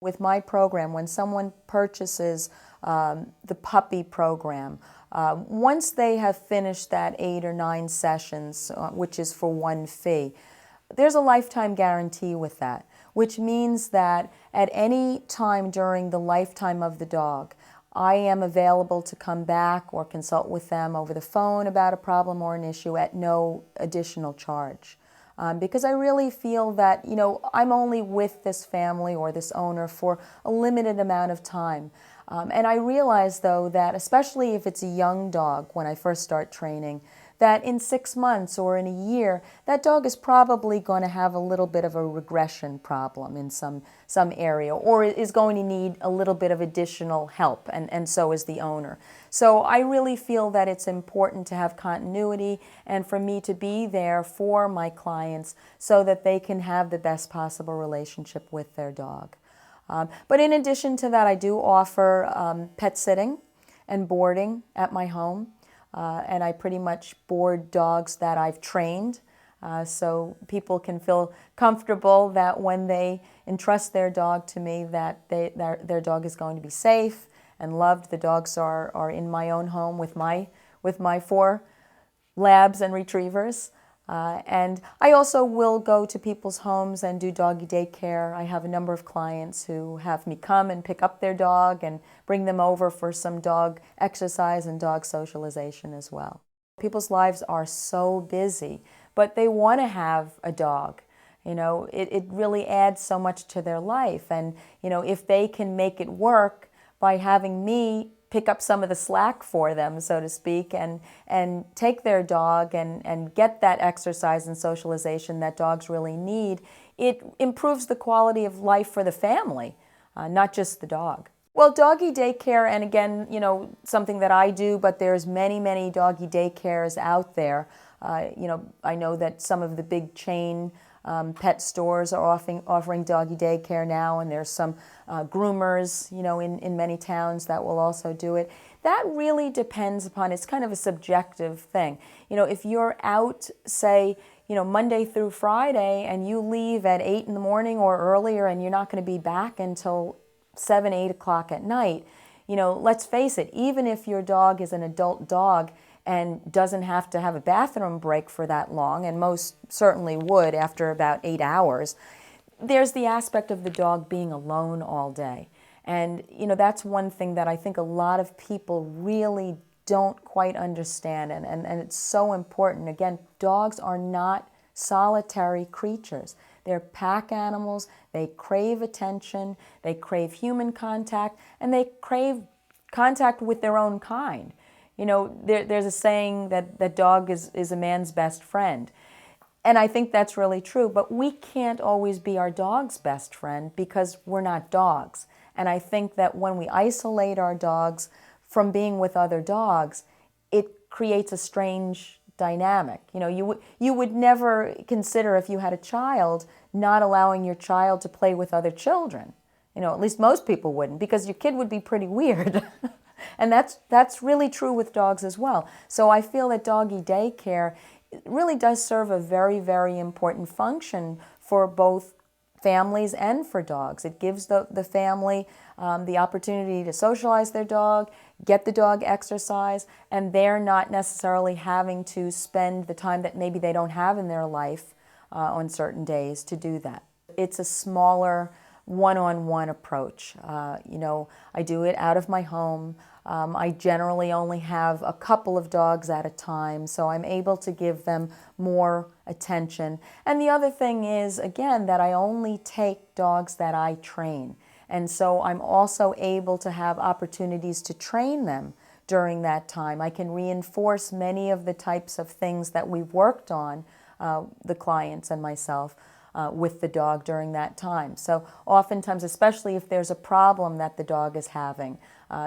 With my program, when someone purchases the puppy program, once they have finished that 8 or 9 sessions, which is for one fee, there's a lifetime guarantee with that, which means that at any time during the lifetime of the dog, I am available to come back or consult with them over the phone about a problem or an issue at no additional charge. Because I really feel that, I'm only with this family or this owner for a limited amount of time. And I realize, though, that especially if it's a young dog, when I first start training, that in 6 months or in a year, that dog is probably going to have a little bit of a regression problem in some area, or is going to need a little bit of additional help, and so is the owner. So I really feel that it's important to have continuity and for me to be there for my clients so that they can have the best possible relationship with their dog. But in addition to that, I do offer pet sitting and boarding at my home. And I pretty much board dogs that I've trained, so people can feel comfortable that when they entrust their dog to me, that their dog is going to be safe and loved. The dogs are in my own home with my 4 labs and retrievers. And I also will go to people's homes and do doggy daycare. I have a number of clients who have me come and pick up their dog and bring them over for some dog exercise and dog socialization as well. People's lives are so busy, but they want to have a dog. It really adds so much to their life. And, if they can make it work by having me pick up some of the slack for them, so to speak, and take their dog and get that exercise and socialization that dogs really need, it improves the quality of life for the family, not just the dog. Well, doggy daycare, and again, something that I do, but there's many, many doggy daycares out there. I know that some of the big chain pet stores are offering doggy daycare now, and there's some groomers, in many towns that will also do it. That really depends upon, it's kind of a subjective thing. If you're out, say, Monday through Friday, and you leave at 8 in the morning or earlier, and you're not going to be back until 7, 8 o'clock at night, let's face it, even if your dog is an adult dog and doesn't have to have a bathroom break for that long, and most certainly would after about 8 hours, there's the aspect of the dog being alone all day. And, that's one thing that I think a lot of people really don't quite understand, and it's so important. Again, dogs are not solitary creatures. They're pack animals. They crave attention, they crave human contact, and they crave contact with their own kind. There's a saying that dog is a man's best friend. And I think that's really true, but we can't always be our dog's best friend because we're not dogs. And I think that when we isolate our dogs from being with other dogs, it creates a strange dynamic. You would never consider, if you had a child, not allowing your child to play with other children. At least most people wouldn't, because your kid would be pretty weird. And that's really true with dogs as well. So I feel that doggy daycare really does serve a very, very important function for both families and for dogs. It gives the family the opportunity to socialize their dog, get the dog exercise, and they're not necessarily having to spend the time that maybe they don't have in their life on certain days to do that. It's a smaller one-on-one approach. I do it out of my home. I generally only have a couple of dogs at a time, so I'm able to give them more attention. And the other thing is, again, that I only take dogs that I train. And so I'm also able to have opportunities to train them during that time. I can reinforce many of the types of things that we've worked on, the clients and myself, with the dog during that time. So oftentimes, especially if there's a problem that the dog is having,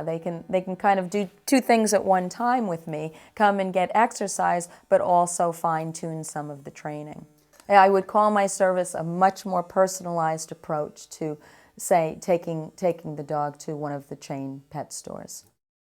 they can kind of do 2 things at one time with me, come and get exercise, but also fine-tune some of the training. I would call my service a much more personalized approach to, say, taking the dog to one of the chain pet stores.